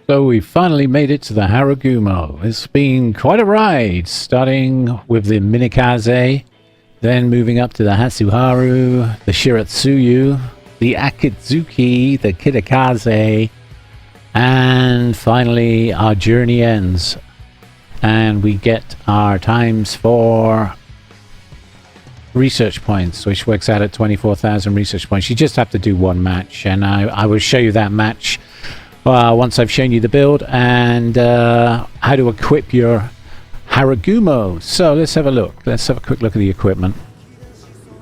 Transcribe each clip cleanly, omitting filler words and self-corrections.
So we finally made it to the Harugumo. It's been quite a ride, starting with the Minikaze, then moving up to the Hatsuharu, the Shiratsuyu, the Akitsuki, the Kitakaze, and finally our journey ends. And we get our times for research points, which works out at 24,000 research points. You just have to do one match, and I will show you that match once I've shown you the build and how to equip your Harugumo. So let's have a look. Let's have a quick look at the equipment.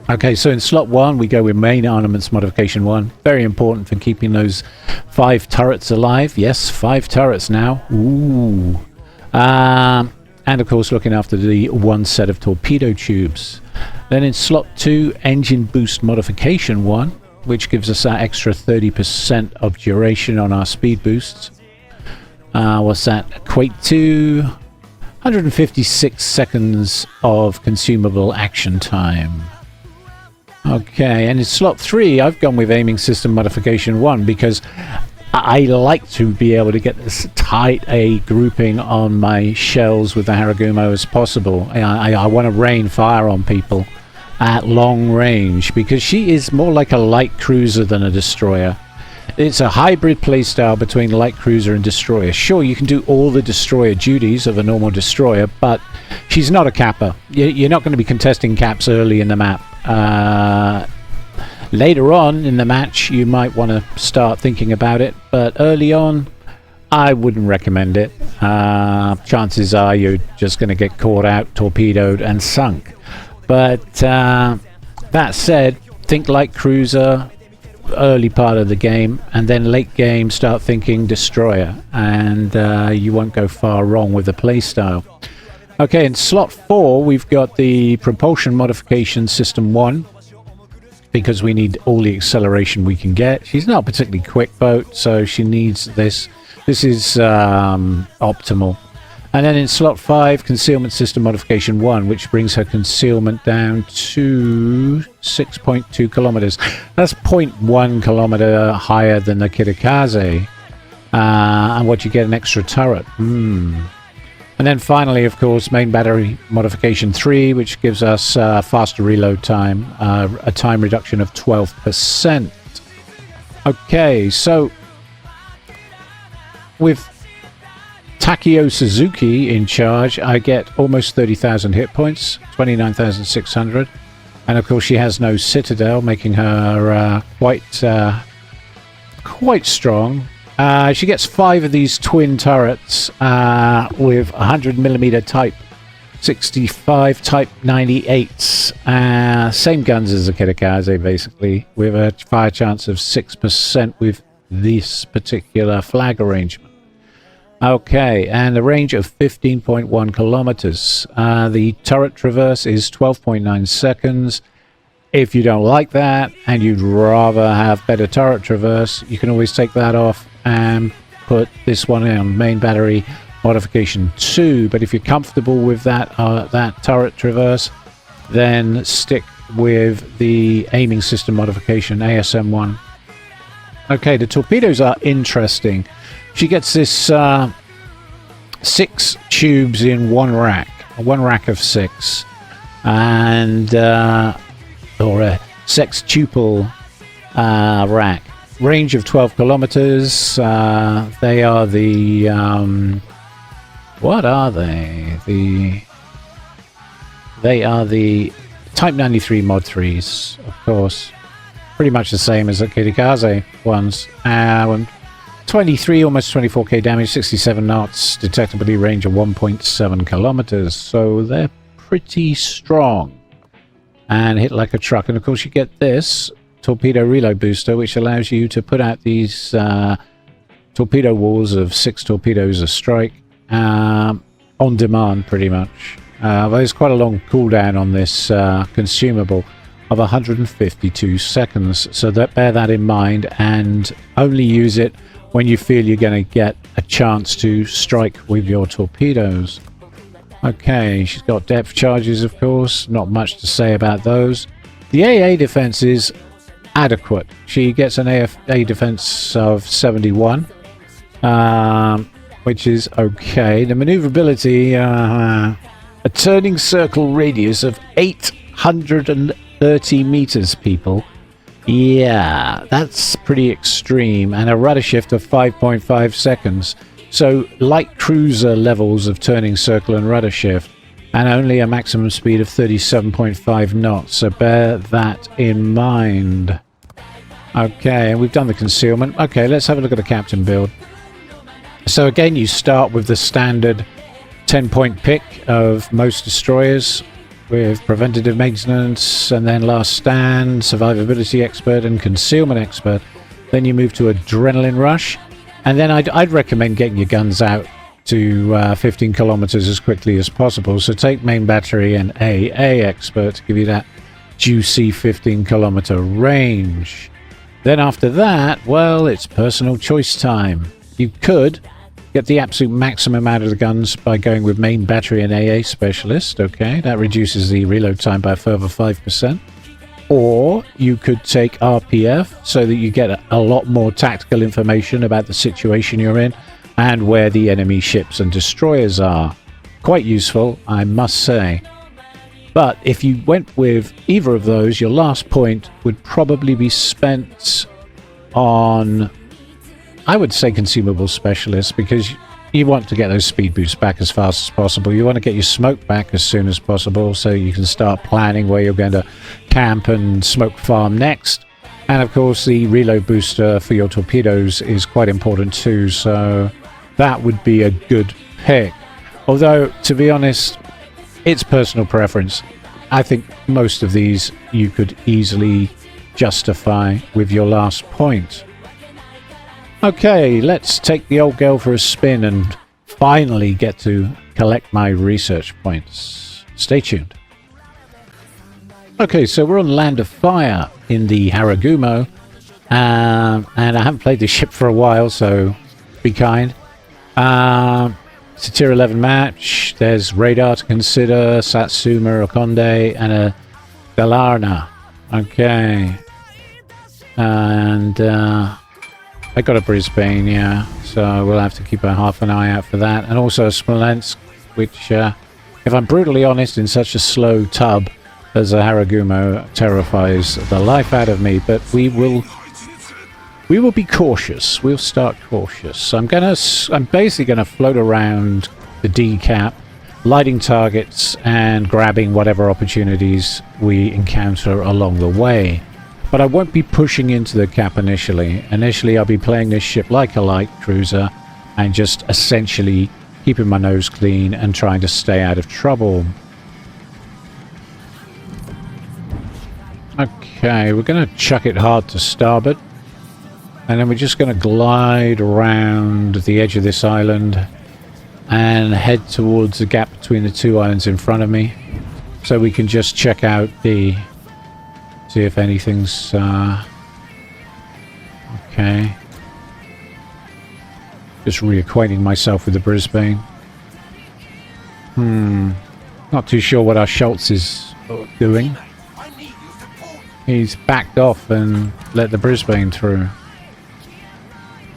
Okay, so in slot 1 we go with main armaments modification 1. Very important for keeping those 5 turrets alive. Yes, 5 turrets now. Ooh. And of course looking after the 1 set of torpedo tubes. Then in slot 2, engine boost modification 1, which gives us that extra 30% of duration on our speed boosts. What's that equate to? 156 seconds of consumable action time. Okay, and in slot 3, I've gone with aiming system modification 1 because I like to be able to get as tight a grouping on my shells with the Harugumo as possible. I want to rain fire on people at long range because she is more like a light cruiser than a destroyer. It's a hybrid playstyle between light cruiser and destroyer. Sure, you can do all the destroyer duties of a normal destroyer, but she's not a capper. You're not going to be contesting caps early in the map. Later on in the match you might want to start thinking about it, but early on I wouldn't recommend it. Chances are you're just going to get caught out, torpedoed and sunk. But that said, think light cruiser early part of the game, and then late game start thinking destroyer, and you won't go far wrong with the playstyle. Okay, in slot 4 we've got the propulsion modification system 1 because we need all the acceleration we can get. She's not a particularly quick boat, so she needs this. This is optimal. And then in slot 5, concealment system modification 1, which brings her concealment down to 6.2 kilometers. That's 0.1 kilometer higher than the Kitakaze. And what you get, an extra turret. And then finally, of course, main battery modification 3, which gives us faster reload time, a time reduction of 12%. Okay, so with Takeo Suzuki in charge, I get almost 30,000 hit points, 29,600, and of course she has no citadel, making her quite strong. She gets 5 of these twin turrets with 100mm Type 65, Type 98s, same guns as the Kitakaze basically, with a fire chance of 6% with this particular flag arrangement. Okay, and a range of 15.1 kilometers. The turret traverse is 12.9 seconds. If you don't like that and you'd rather have better turret traverse, you can always take that off and put this one in main battery modification 2. But if you're comfortable with that turret traverse, then stick with the aiming system modification ASM 1. Okay, the torpedoes are interesting. She gets this 6 tubes in one rack of 6, and or a sextuple rack. Range of 12 kilometers. They are the what are they? They are the Type 93 Mod 3s, of course. Pretty much the same as the Kitakaze ones. 23, almost 24k damage, 67 knots, detectability range of 1.7 kilometers. So they're pretty strong and hit like a truck. And of course you get this torpedo reload booster, which allows you to put out these torpedo walls of 6 torpedoes a strike on demand, pretty much. There's quite a long cooldown on this consumable of 152 seconds, so bear that in mind and only use it when you feel you're going to get a chance to strike with your torpedoes. Okay, she's got depth charges, of course, not much to say about those. The AA defense is adequate. She gets an AA defense of 71, which is okay. The maneuverability, a turning circle radius of 830 meters, people. Yeah, that's pretty extreme. And a rudder shift of 5.5 seconds. So light cruiser levels of turning circle and rudder shift. And only a maximum speed of 37.5 knots. So bear that in mind. Okay, and we've done the concealment. Okay, let's have a look at the captain build. So again, you start with the standard 10-point pick of most destroyers with preventative maintenance, and then last stand, survivability expert, and concealment expert. Then you move to adrenaline rush, and then I'd recommend getting your guns out to 15 kilometers as quickly as possible. So take main battery and AA expert to give you that juicy 15 kilometer range. Then after that, well, it's personal choice time. You could get the absolute maximum out of the guns by going with main battery and AA specialist. Okay, that reduces the reload time by a further 5%. Or you could take RPF so that you get a lot more tactical information about the situation you're in and where the enemy ships and destroyers are. Quite useful, I must say. But if you went with either of those, your last point would probably be spent on, I would say, consumable specialists, because you want to get those speed boosts back as fast as possible. You want to get your smoke back as soon as possible so you can start planning where you're going to camp and smoke farm next. And of course, the reload booster for your torpedoes is quite important too, so that would be a good pick. Although, to be honest, it's personal preference. I think most of these you could easily justify with your last point. Okay, let's take the old girl for a spin and finally get to collect my research points. Stay tuned. Okay, so we're on Land of Fire in the Harugumo, and I haven't played this ship for a while, so be kind. It's a tier 11 match. There's radar to consider, Satsuma, Okonde, and a Dalarna. Okay. And I got a Brisbane, yeah, so we'll have to keep half an eye out for that. And also a Smolensk, which, if I'm brutally honest, in such a slow tub as a Harugumo, terrifies the life out of me. But we will be cautious. We'll start cautious. So I'm basically gonna float around the D cap, lighting targets and grabbing whatever opportunities we encounter along the way. But I won't be pushing into the cap initially. Initially, I'll be playing this ship like a light cruiser and just essentially keeping my nose clean and trying to stay out of trouble. Okay, we're going to chuck it hard to starboard. And then we're just going to glide around the edge of this island and head towards the gap between the two islands in front of me. So we can just check out the... see if anything's okay. Just reacquainting myself with the Brisbane. Not too sure what our Schultz is doing. He's backed off and let the Brisbane through.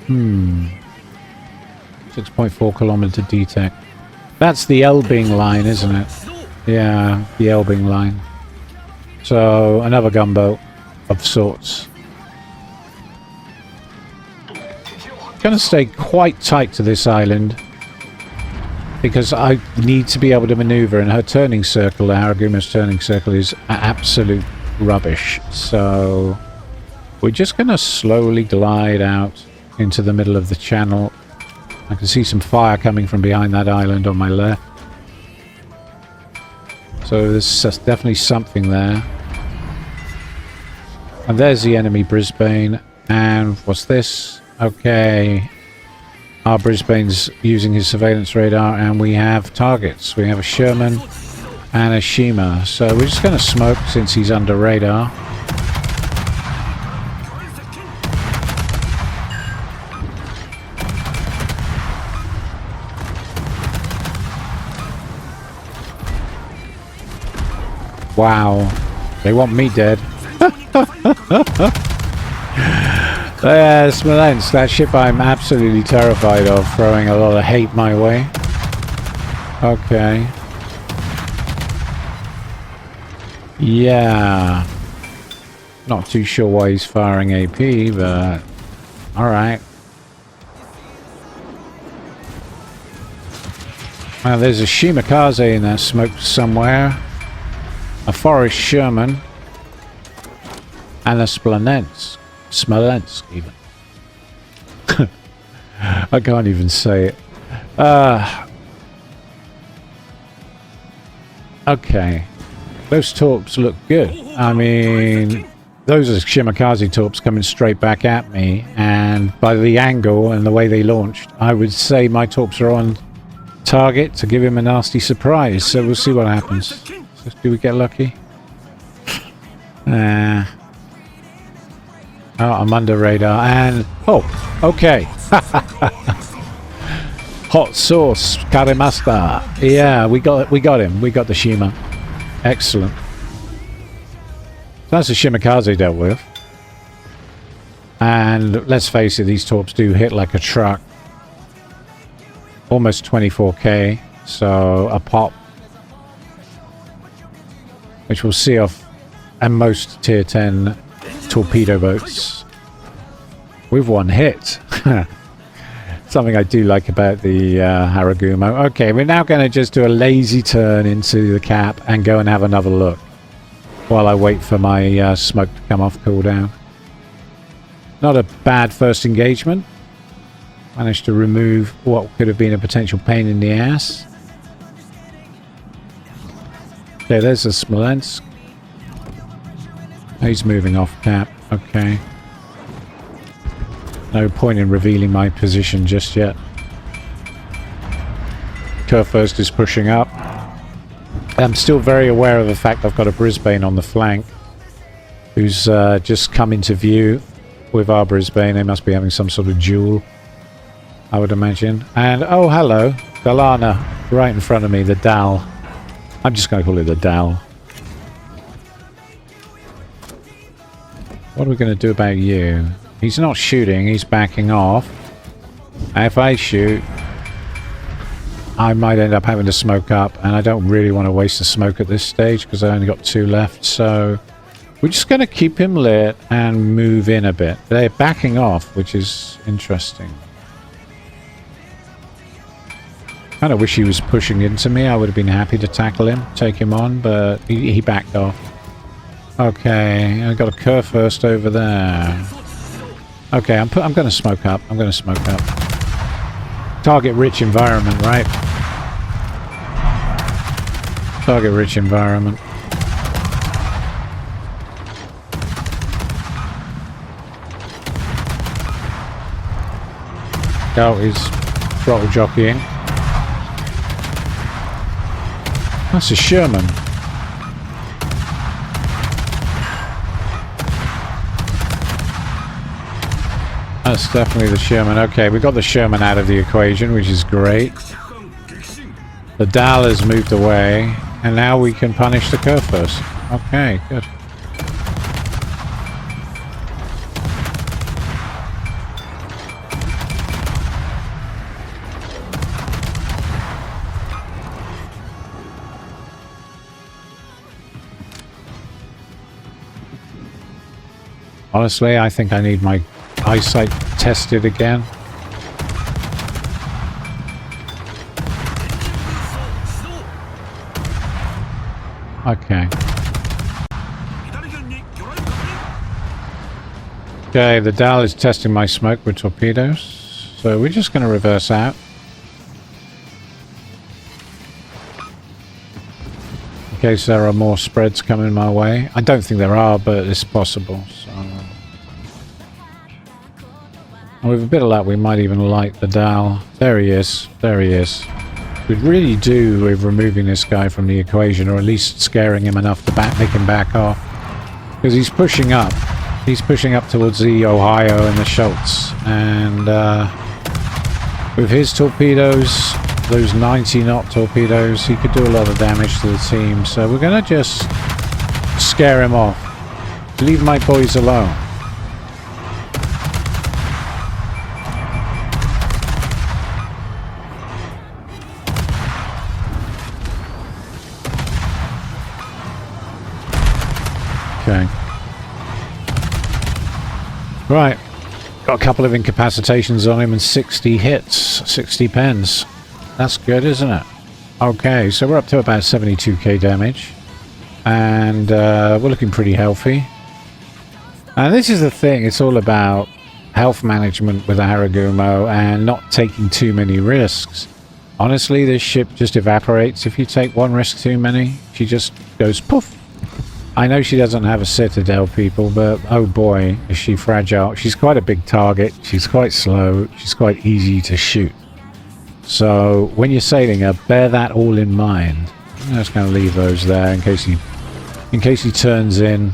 6.4 kilometer DTEC. That's the Elbing line, isn't it? Yeah, the Elbing line. So, another gunboat of sorts. Going to stay quite tight to this island because I need to be able to maneuver, and her turning circle, the Harugumo's turning circle, is absolute rubbish. So, we're just going to slowly glide out into the middle of the channel. I can see some fire coming from behind that island on my left. So there's definitely something there. And there's the enemy Brisbane. And what's this? Okay. Our Brisbane's using his surveillance radar, and we have targets. We have a Sherman and a Shima. So we're just going to smoke since he's under radar. Wow, they want me dead. Smolensk, that ship I'm absolutely terrified of, throwing a lot of hate my way. Okay. Yeah. Not too sure why he's firing AP, but alright. Well, there's a Shimakaze in there smoked somewhere. A Forest Sherman. And a Smolensk. Smolensk, even. I can't even say it. Okay. Those torps look good. I mean, those are Shimakaze torps coming straight back at me. And by the angle and the way they launched, I would say my torps are on target to give him a nasty surprise. So we'll see what happens. So do we get lucky? Oh, I'm under radar, and oh, okay. Hot sauce, karimasta. Yeah, we got him. We got the Shima. Excellent. That's a Shimakaze dealt with. And let's face it, these torps do hit like a truck. Almost 24k, so a pop, which will see off and most tier 10 torpedo boats with one hit. Something I do like about the Harugumo. Okay, we're now going to just do a lazy turn into the cap and go and have another look while I wait for my smoke to come off cooldown. Not a bad first engagement. Managed to remove what could have been a potential pain in the ass. Okay, there's the Smolensk. He's moving off cap. Okay. No point in revealing my position just yet. Kurfürst is pushing up. I'm still very aware of the fact I've got a Brisbane on the flank, who's just come into view with our Brisbane. They must be having some sort of duel, I would imagine. And, oh, hello. Dalana, right in front of me, the Dal. I'm just going to call it the Dal. What are we going to do about you? He's not shooting, he's backing off. If I shoot, I might end up having to smoke up, and I don't really want to waste the smoke at this stage because I only got 2 left, so we're just going to keep him lit and move in a bit. They're backing off, which is interesting. Kind of wish he was pushing into me. I would have been happy to tackle him, take him on, but he backed off. Okay, I got a Kurfürst over there. Okay, I'm going to smoke up. I'm going to smoke up. Target-rich environment, right? Target-rich environment. Oh, he's throttle jockeying. That's a Sherman. That's definitely the Sherman. Okay, we got the Sherman out of the equation, which is great. The Dal has moved away, and now we can punish the Kurfürst. Okay, good. Honestly, I think I need my eyesight tested again. Okay. Okay, the Dal is testing my smoke with torpedoes. So we're just going to reverse out. In case there are more spreads coming my way. I don't think there are, but it's possible. So. And with a bit of luck, we might even light the Dal. There he is. There he is. We'd really do with removing this guy from the equation, or at least scaring him enough to make him back off. Because he's pushing up. He's pushing up towards the Ohio and the Schultz. And with his torpedoes, those 90-knot torpedoes, he could do a lot of damage to the team. So we're going to just scare him off. Leave my boys alone. Okay. Right. Got a couple of incapacitations on him and 60 hits. 60 pens. That's good, isn't it? Okay, so we're up to about 72k damage. And we're looking pretty healthy. And this is the thing, it's all about health management with the Harugumo and not taking too many risks. Honestly, this ship just evaporates if you take one risk too many. She just goes poof. I know she doesn't have a citadel, people, but oh boy, is she fragile. She's quite a big target. She's quite slow. She's quite easy to shoot. So when you're sailing her, bear that all in mind. I'm just going to leave those there in case he turns in.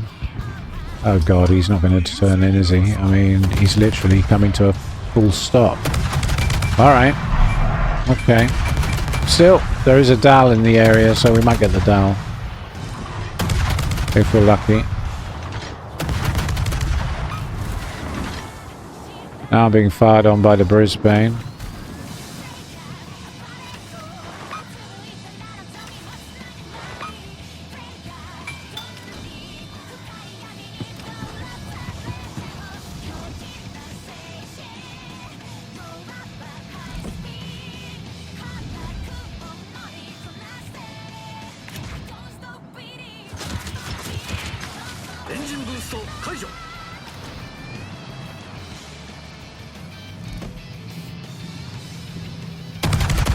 Oh god, he's not going to turn in, is he? I mean, he's literally coming to a full stop. Alright. Okay. Still, there is a Dal in the area, so we might get the Dal. If we're lucky. Now I'm being fired on by the Brisbane.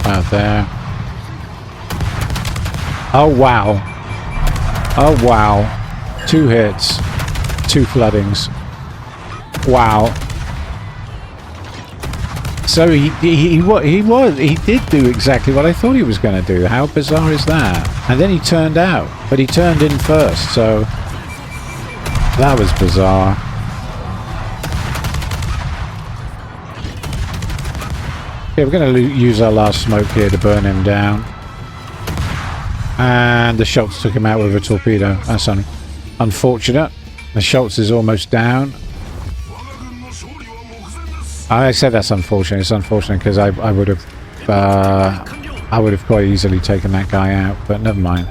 Out there. Oh wow. Oh wow. 2 hits. 2 floodings. Wow. So he did do exactly what I thought he was going to do. How bizarre is that? And then he turned out, but he turned in first, so that was bizarre. Yeah, we're going to use our last smoke here to burn him down. And the Schultz took him out with a torpedo. That's unfortunate. The Schultz is almost down. I said that's unfortunate. It's unfortunate because I would have quite easily taken that guy out, but never mind.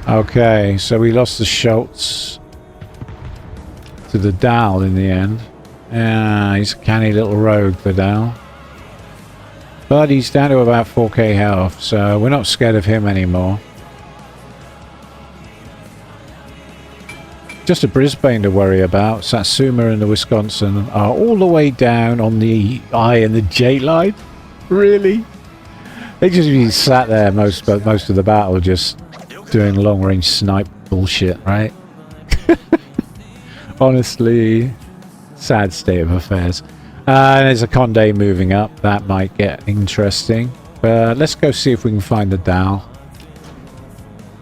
Okay, so we lost the Schultz to the Dal in the end. Yeah, he's a canny little rogue, the Dal. But he's down to about 4k health, so we're not scared of him anymore. Just a Brisbane to worry about. Satsuma and the Wisconsin are all the way down on the I and the J line. Really? They just be sat there most of the battle just doing long-range snipe bullshit, right? Honestly, sad state of affairs. There's a Condé moving up. That might get interesting. But let's go see if we can find the Dal.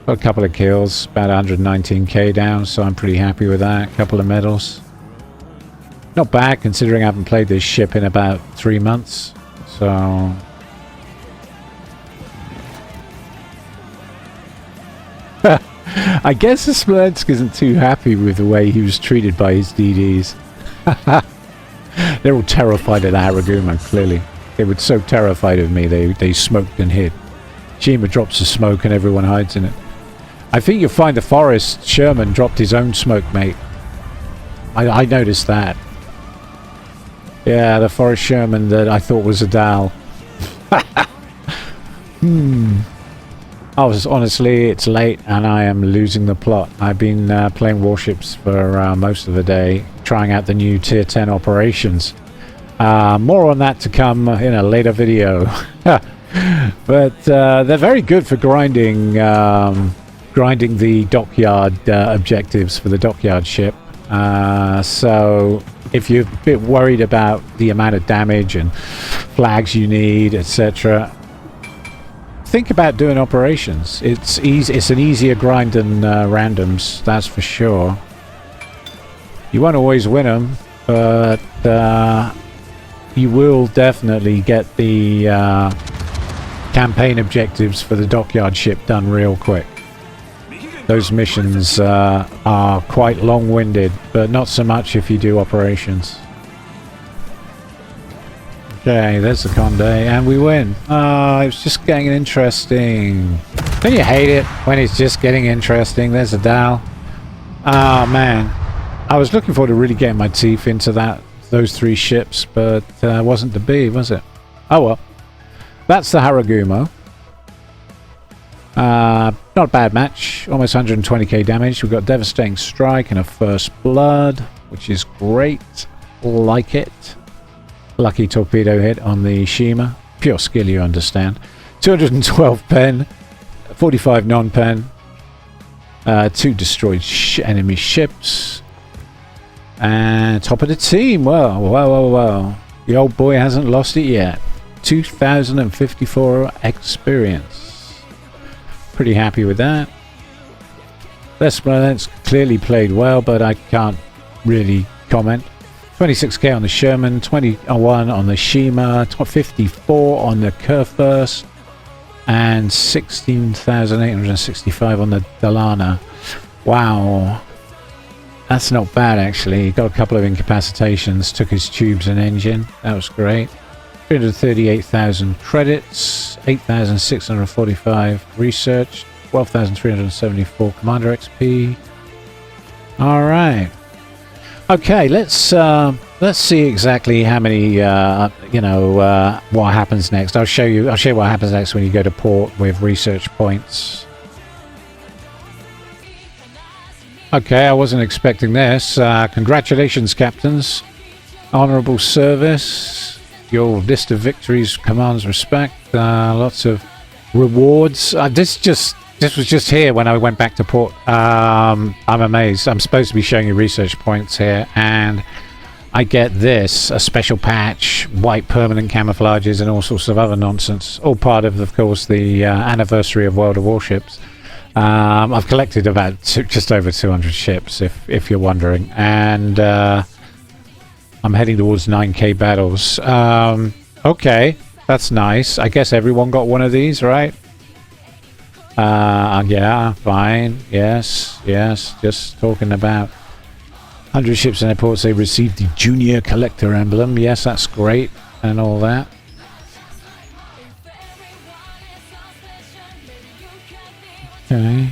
Got a couple of kills, about 119k down, so I'm pretty happy with that. A couple of medals. Not bad considering I haven't played this ship in about 3 months. So I guess the Smolensk isn't too happy with the way he was treated by his DDs. They're all terrified of the Harugumo, clearly. They were so terrified of me, they smoked and hid. Shima drops the smoke and everyone hides in it. I think you'll find the Forest Sherman dropped his own smoke, mate. I noticed that. Yeah, the Forest Sherman that I thought was a Dal. Honestly, it's late and I am losing the plot. I've been playing warships for most of the day, trying out the new Tier 10 operations. More on that to come in a later video. But they're very good for grinding the dockyard objectives for the dockyard ship. So if you're a bit worried about the amount of damage and flags you need, etc., think about doing operations. It's easy. It's an easier grind than randoms, that's for sure. You won't always win them, but you will definitely get the campaign objectives for the dockyard ship done real quick. Those missions are quite long-winded, but not so much if you do operations. Okay, there's the Condé, and we win. It's just getting interesting. Don't you hate it when it's just getting interesting? There's a Dal. Ah, man. I was looking forward to really getting my teeth into those 3 ships, but wasn't to be, was it? Oh well. That's the Harugumo. Not a bad match. Almost 120k damage. We've got Devastating Strike and a First Blood, which is great. Like it. Lucky torpedo hit on the Shima. Pure skill, you understand. 212 pen. 45 non-pen. 2 destroyed enemy ships. And top of the team. Well. The old boy hasn't lost it yet. 2054 experience. Pretty happy with that. That's clearly played well, but I can't really comment. 26k on the Sherman, 21 on the Shima, 54 on the Kurfürst, and 16,865 on the Dalana. Wow. That's not bad, actually. He got a couple of incapacitations, took his tubes and engine. That was great. 338,000 credits, 8,645 research, 12,374 commander XP. All right. Okay, let's see exactly how many what happens next. I'll show you what happens next when you go to port with research points. Okay, I wasn't expecting this. Congratulations, captains. Honorable service. Your list of victories commands respect. Lots of rewards. This was just here when I went back to port. I'm amazed. I'm supposed to be showing you research points here, and I get this, a special patch, white permanent camouflages, and all sorts of other nonsense. All part of course, the anniversary of World of Warships. I've collected about just over 200 ships, if you're wondering, and I'm heading towards 9k battles. Okay, that's nice. I guess everyone got one of these, right? Yeah, fine. Yes. Just talking about 100 ships and airports. They received the Junior Collector emblem. Yes, that's great, and all that. Okay.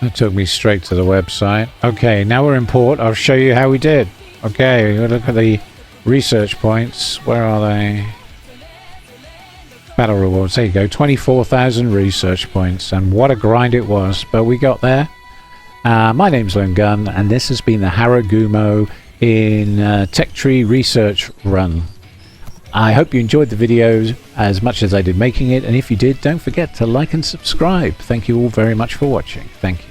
That took me straight to the website. Okay, now we're in port. I'll show you how we did. Okay, look at the research points. Where are they? Battle rewards. There you go. 24,000 research points. And what a grind it was. But we got there. My name's Lone Gun, and this has been the Harugumo in Tech Tree Research Run. I hope you enjoyed the videos as much as I did making it, and if you did, don't forget to like and subscribe. Thank you all very much for watching. Thank you.